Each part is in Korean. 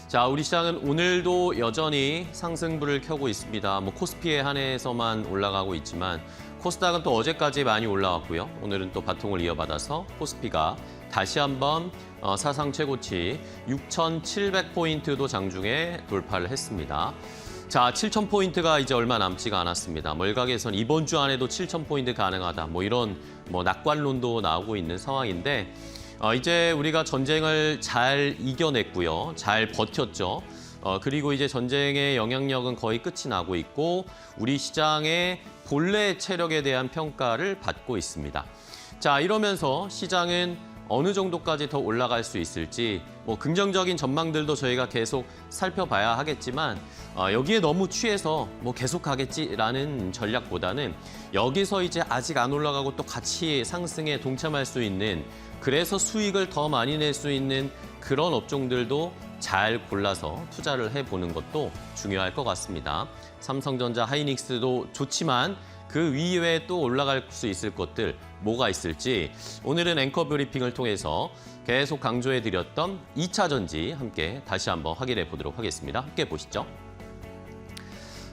자, 우리 시장은 오늘도 여전히 상승불을 켜고 있습니다. 코스피에 한해서만 올라가고 있지만 코스닥은 또 어제까지 많이 올라왔고요. 오늘은 또 바통을 이어받아서 코스피가 다시 한번 사상 최고치 6,700포인트도 장중에 돌파를 했습니다. 자, 7,000포인트가 이제 얼마 남지가 않았습니다. 멀각에선 이번 주 안에도 7,000포인트 가능하다. 이런 낙관론도 나오고 있는 상황인데 이제 우리가 전쟁을 잘 이겨냈고요. 잘 버텼죠. 그리고 이제 전쟁의 영향력은 거의 끝이 나고 있고 우리 시장의 본래 체력에 대한 평가를 받고 있습니다. 자, 이러면서 시장은 어느 정도까지 더 올라갈 수 있을지 긍정적인 전망들도 저희가 계속 살펴봐야 하겠지만 여기에 너무 취해서 계속 가겠지라는 전략보다는 여기서 이제 아직 안 올라가고 또 같이 상승에 동참할 수 있는 그래서 수익을 더 많이 낼 수 있는 그런 업종들도 잘 골라서 투자를 해보는 것도 중요할 것 같습니다. 삼성전자, 하이닉스도 좋지만 그 위에 또 올라갈 수 있을 것들 뭐가 있을지 오늘은 앵커 브리핑을 통해서 계속 강조해드렸던 2차 전지 함께 다시 한번 확인해 보도록 하겠습니다. 함께 보시죠.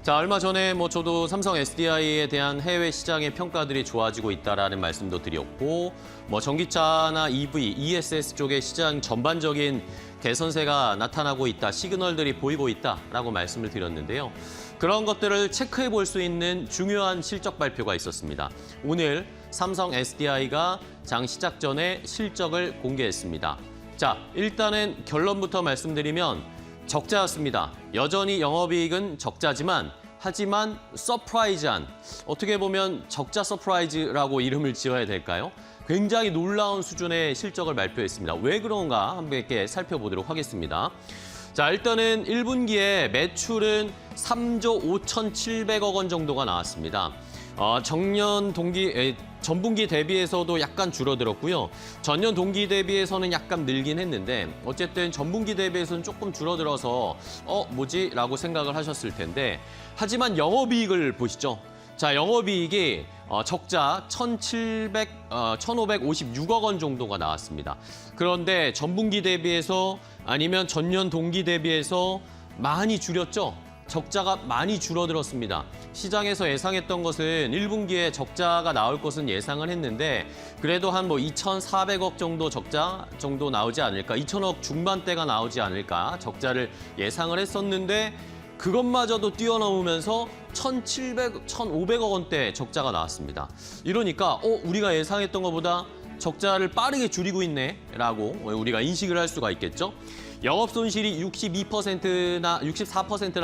자, 얼마 전에 저도 삼성 SDI에 대한 해외 시장의 평가들이 좋아지고 있다라는 말씀도 드렸고 전기차나 EV, ESS 쪽의 시장 전반적인 개선세가 나타나고 있다, 시그널들이 보이고 있다라고 말씀을 드렸는데요. 그런 것들을 체크해 볼 수 있는 중요한 실적 발표가 있었습니다. 오늘 삼성 SDI가 장 시작 전에 실적을 공개했습니다. 자, 일단은 결론부터 말씀드리면 적자였습니다. 여전히 영업이익은 적자지만 하지만 서프라이즈한, 어떻게 보면 적자 서프라이즈라고 이름을 지어야 될까요? 굉장히 놀라운 수준의 실적을 발표했습니다. 왜 그런가 함께 살펴보도록 하겠습니다. 자, 일단은 1분기에 매출은 3조 5,700억 원 정도가 나왔습니다. 전분기 대비해서도 약간 줄어들었고요. 전년 동기 대비해서는 약간 늘긴 했는데 어쨌든 전분기 대비해서는 조금 줄어들어서 뭐지? 라고 생각을 하셨을 텐데 하지만 영업이익을 보시죠. 자, 영업이익이 적자 1,556억 원 정도가 나왔습니다. 그런데 전분기 대비해서 아니면 전년 동기 대비해서 많이 줄였죠. 적자가 많이 줄어들었습니다. 시장에서 예상했던 것은 1분기에 적자가 나올 것은 예상을 했는데 그래도 한 2,400억 정도 적자 정도 나오지 않을까, 2,000억 중반대가 나오지 않을까 적자를 예상을 했었는데 그것마저도 뛰어넘으면서 1,700, 1,500억 원대 적자가 나왔습니다. 이러니까 우리가 예상했던 것보다 적자를 빠르게 줄이고 있네라고 우리가 인식을 할 수가 있겠죠. 영업 손실이 64%나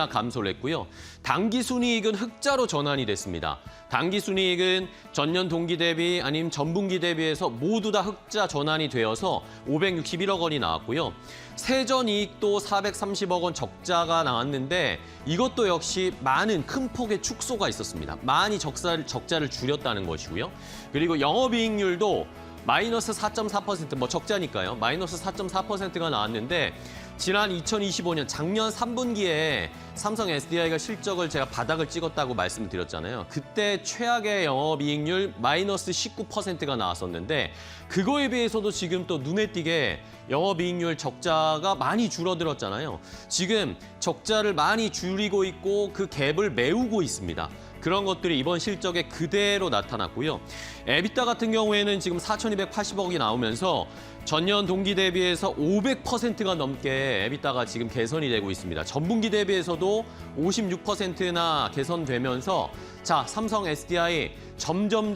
감소를 했고요. 당기순이익은 흑자로 전환이 됐습니다. 당기순이익은 전년 동기 대비 아니면 전분기 대비해서 모두 다 흑자 전환이 되어서 561억 원이 나왔고요. 세전이익도 430억 원 적자가 나왔는데 이것도 역시 많은 큰 폭의 축소가 있었습니다. 많이 적자를 줄였다는 것이고요. 그리고 영업이익률도 마이너스 4.4%, 적자니까요. 마이너스 4.4%가 나왔는데 지난 2025년 작년 3분기에 삼성 SDI가 실적을 제가 바닥을 찍었다고 말씀드렸잖아요. 그때 최악의 영업이익률 마이너스 19%가 나왔었는데 그거에 비해서도 지금 또 눈에 띄게 영업이익률 적자가 많이 줄어들었잖아요. 지금 적자를 많이 줄이고 있고 그 갭을 메우고 있습니다. 그런 것들이 이번 실적에 그대로 나타났고요. 에비타 같은 경우에는 지금 4,280억이 나오면서 전년 동기 대비해서 500%가 넘게 에비타가 지금 개선이 되고 있습니다. 전분기 대비해서도 56%나 개선되면서 자, 삼성 SDI 점점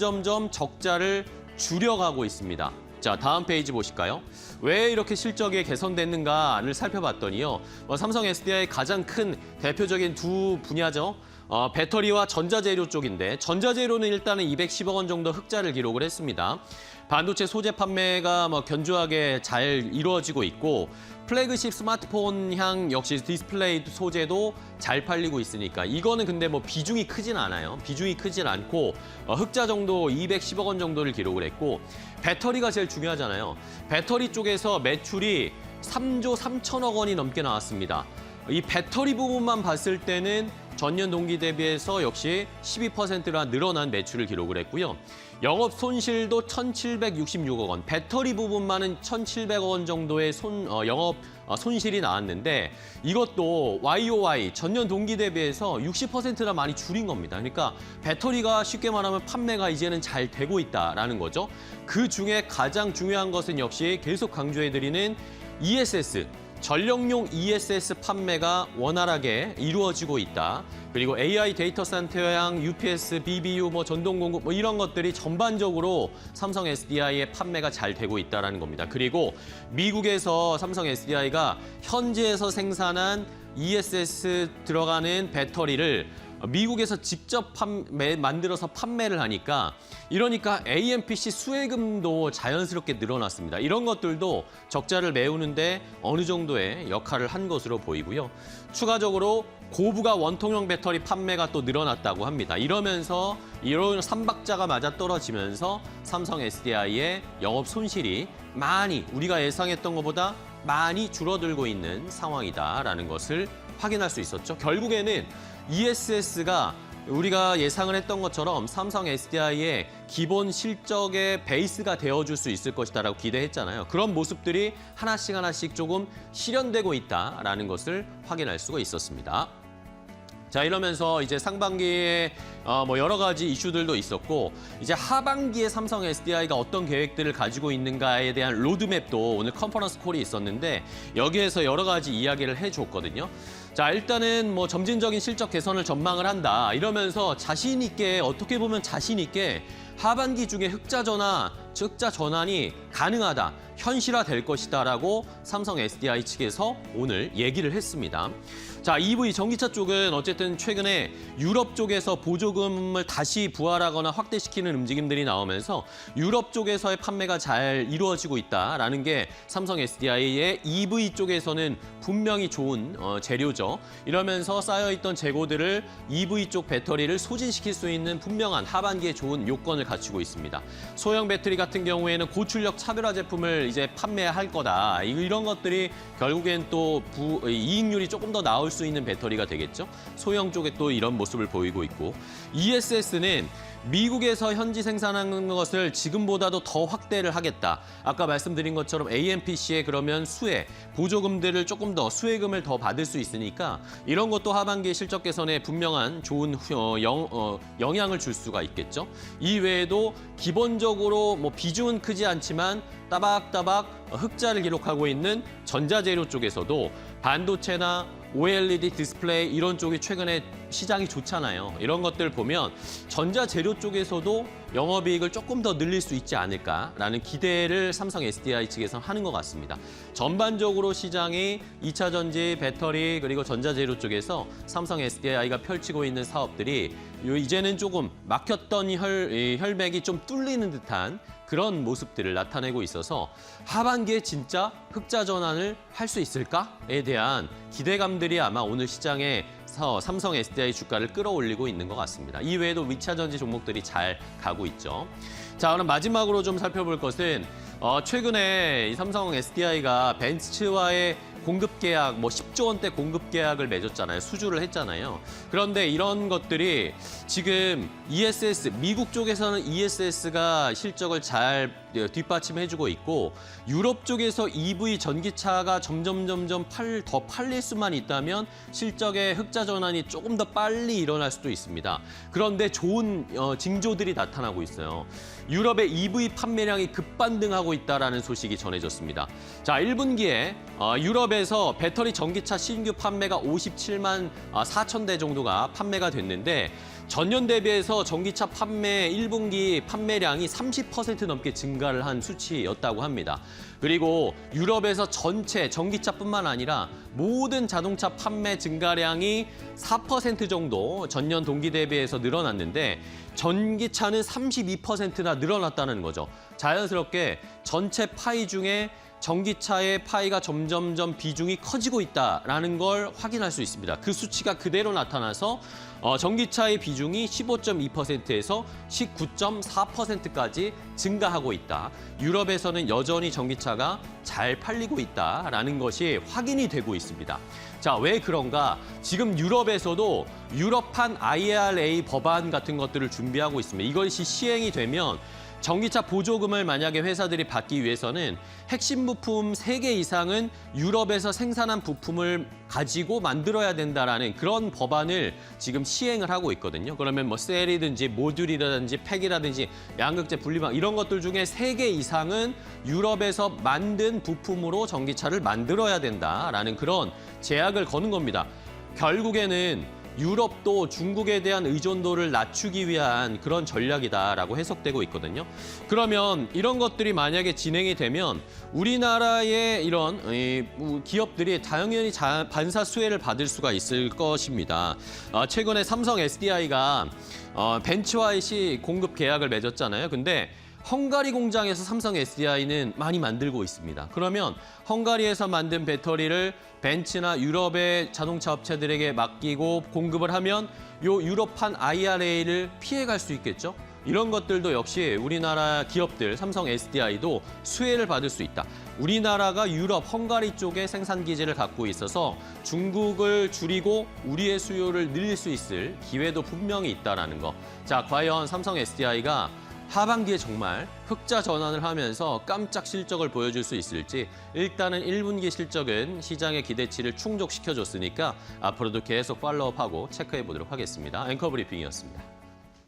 적자를 줄여가고 있습니다. 자, 다음 페이지 보실까요? 왜 이렇게 실적이 개선됐는가를 살펴봤더니요. 삼성 SDI의 가장 큰 대표적인 두 분야죠. 배터리와 전자재료 쪽인데 전자재료는 일단은 210억 원 정도 흑자를 기록을 했습니다. 반도체 소재 판매가 견조하게 잘 이루어지고 있고 플래그십 스마트폰향 역시 디스플레이 소재도 잘 팔리고 있으니까 이거는 근데 비중이 크진 않아요. 비중이 크진 않고 흑자 정도 210억 원 정도를 기록을 했고 배터리가 제일 중요하잖아요. 배터리 쪽에서 매출이 3조 3천억 원이 넘게 나왔습니다. 이 배터리 부분만 봤을 때는 전년 동기 대비해서 역시 12%나 늘어난 매출을 기록을 했고요. 영업 손실도 1,766억 원, 배터리 부분만은 1,700억 원 정도의 영업 손실이 나왔는데 이것도 YOY 전년 동기 대비해서 60%나 많이 줄인 겁니다. 그러니까 배터리가 쉽게 말하면 판매가 이제는 잘 되고 있다라는 거죠. 그 중에 가장 중요한 것은 역시 계속 강조해드리는 ESS, 전력용 ESS 판매가 원활하게 이루어지고 있다. 그리고 AI 데이터 센터형 UPS, BBU, 전동 공급 이런 것들이 전반적으로 삼성 SDI의 판매가 잘 되고 있다는 겁니다. 그리고 미국에서 삼성 SDI가 현지에서 생산한 ESS 들어가는 배터리를 미국에서 직접 만들어서 판매를 하니까 이러니까 AMPC 수혜금도 자연스럽게 늘어났습니다. 이런 것들도 적자를 메우는데 어느 정도의 역할을 한 것으로 보이고요. 추가적으로 고부가 원통형 배터리 판매가 또 늘어났다고 합니다. 이러면서 이런 삼박자가 맞아떨어지면서 삼성 SDI의 영업 손실이 많이 우리가 예상했던 것보다 많이 줄어들고 있는 상황이다라는 것을 확인할 수 있었죠. 결국에는 ESS가 우리가 예상을 했던 것처럼 삼성 SDI의 기본 실적의 베이스가 되어줄 수 있을 것이다라고 기대했잖아요. 그런 모습들이 하나씩 조금 실현되고 있다라는 것을 확인할 수가 있었습니다. 자, 이러면서 이제 상반기에 여러 가지 이슈들도 있었고 이제 하반기에 삼성 SDI가 어떤 계획들을 가지고 있는가에 대한 로드맵도 오늘 컨퍼런스 콜이 있었는데 여기에서 여러 가지 이야기를 해줬거든요. 자, 일단은 점진적인 실적 개선을 전망을 한다. 이러면서 자신 있게 어떻게 보면 자신 있게 하반기 중에 흑자 전환이 가능하다, 현실화될 것이다라고 삼성 SDI 측에서 오늘 얘기를 했습니다. 자, EV 전기차 쪽은 어쨌든 최근에 유럽 쪽에서 보조금을 다시 부활하거나 확대시키는 움직임들이 나오면서 유럽 쪽에서의 판매가 잘 이루어지고 있다라는 게 삼성 SDI의 EV 쪽에서는 분명히 좋은 재료죠. 이러면서 쌓여있던 재고들을 EV 쪽 배터리를 소진시킬 수 있는 분명한 하반기에 좋은 요건을 갖추고 있습니다. 소형 배터리 같은 경우에는 고출력 차별화 제품을 이제 판매할 거다. 이런 것들이 결국엔 또 이익률이 조금 더 나올 수 있는 배터리가 되겠죠. 소형 쪽에 또 이런 모습을 보이고 있고 ESS는 미국에서 현지 생산하는 것을 지금보다도 더 확대를 하겠다. 아까 말씀드린 것처럼 AMPC에 그러면 보조금들을 조금 더 수혜금을 더 받을 수 있으니까 이런 것도 하반기 실적 개선에 분명한 좋은 영향을 줄 수가 있겠죠. 이 외에도 기본적으로 비중은 크지 않지만 따박따박 흑자를 기록하고 있는 전자재료 쪽에서도 반도체나 OLED 디스플레이 이런 쪽이 최근에 시장이 좋잖아요. 이런 것들 보면 전자재료 쪽에서도 영업이익을 조금 더 늘릴 수 있지 않을까라는 기대를 삼성 SDI 측에서 하는 것 같습니다. 전반적으로 시장이 2차 전지, 배터리 그리고 전자재료 쪽에서 삼성 SDI가 펼치고 있는 사업들이 이제는 조금 막혔던 혈맥이 좀 뚫리는 듯한 그런 모습들을 나타내고 있어서 하반기에 진짜 흑자 전환을 할 수 있을까에 대한 기대감들이 아마 오늘 시장에서 삼성 SDI 주가를 끌어올리고 있는 것 같습니다. 이외에도 2차 전지 종목들이 잘 가고 있죠. 자, 그럼 마지막으로 좀 살펴볼 것은 최근에 이 삼성 SDI가 벤츠와의 공급 계약, 10조 원대 공급 계약을 맺었잖아요. 수주를 했잖아요. 그런데 이런 것들이 지금 ESS, 미국 쪽에서는 ESS가 실적을 잘 뒷받침해주고 있고 유럽 쪽에서 EV 전기차가 점점 더 팔릴 수만 있다면 실적의 흑자 전환이 조금 더 빨리 일어날 수도 있습니다. 그런데 좋은 징조들이 나타나고 있어요. 유럽의 EV 판매량이 급반등하고 있다는 소식이 전해졌습니다. 자, 1분기에 유럽에서 배터리 전기차 신규 판매가 57만 4천 대 정도가 판매가 됐는데 전년 대비해서 전기차 판매 1분기 판매량이 30% 넘게 증가를 한 수치였다고 합니다. 그리고 유럽에서 전체 전기차뿐만 아니라 모든 자동차 판매 증가량이 4% 정도 전년 동기 대비해서 늘어났는데 전기차는 32%나 늘어났다는 거죠. 자연스럽게 전체 파이 중에 전기차의 파이가 점점점 비중이 커지고 있다라는 걸 확인할 수 있습니다. 그 수치가 그대로 나타나서 전기차의 비중이 15.2%에서 19.4%까지 증가하고 있다. 유럽에서는 여전히 전기차가 잘 팔리고 있다라는 것이 확인이 되고 있습니다. 자, 왜 그런가? 지금 유럽에서도 유럽판 IRA 법안 같은 것들을 준비하고 있습니다. 이것이 시행이 되면 전기차 보조금을 만약에 회사들이 받기 위해서는 핵심 부품 3개 이상은 유럽에서 생산한 부품을 가지고 만들어야 된다라는 그런 법안을 지금 시행을 하고 있거든요. 그러면 뭐 셀이든지 모듈이라든지 팩이라든지 양극재 분리방 이런 것들 중에 3개 이상은 유럽에서 만든 부품으로 전기차를 만들어야 된다라는 그런 제약을 거는 겁니다. 결국에는 유럽도 중국에 대한 의존도를 낮추기 위한 그런 전략이다라고 해석되고 있거든요. 그러면 이런 것들이 만약에 진행이 되면 우리나라의 이런 기업들이 당연히 반사 수혜를 받을 수가 있을 것입니다. 최근에 삼성 SDI가 벤츠와이시 공급 계약을 맺었잖아요. 근데 헝가리 공장에서 삼성 SDI는 많이 만들고 있습니다. 그러면 헝가리에서 만든 배터리를 벤츠나 유럽의 자동차 업체들에게 맡기고 공급을 하면 요 유럽판 IRA를 피해갈 수 있겠죠? 이런 것들도 역시 우리나라 기업들, 삼성 SDI도 수혜를 받을 수 있다. 우리나라가 유럽, 헝가리 쪽에 생산 기지를 갖고 있어서 중국을 줄이고 우리의 수요를 늘릴 수 있을 기회도 분명히 있다는 거. 자, 과연 삼성 SDI가 하반기에 정말 흑자 전환을 하면서 깜짝 실적을 보여줄 수 있을지 일단은 1분기 실적은 시장의 기대치를 충족시켜줬으니까 앞으로도 계속 팔로우업하고 체크해 보도록 하겠습니다. 앵커 브리핑이었습니다.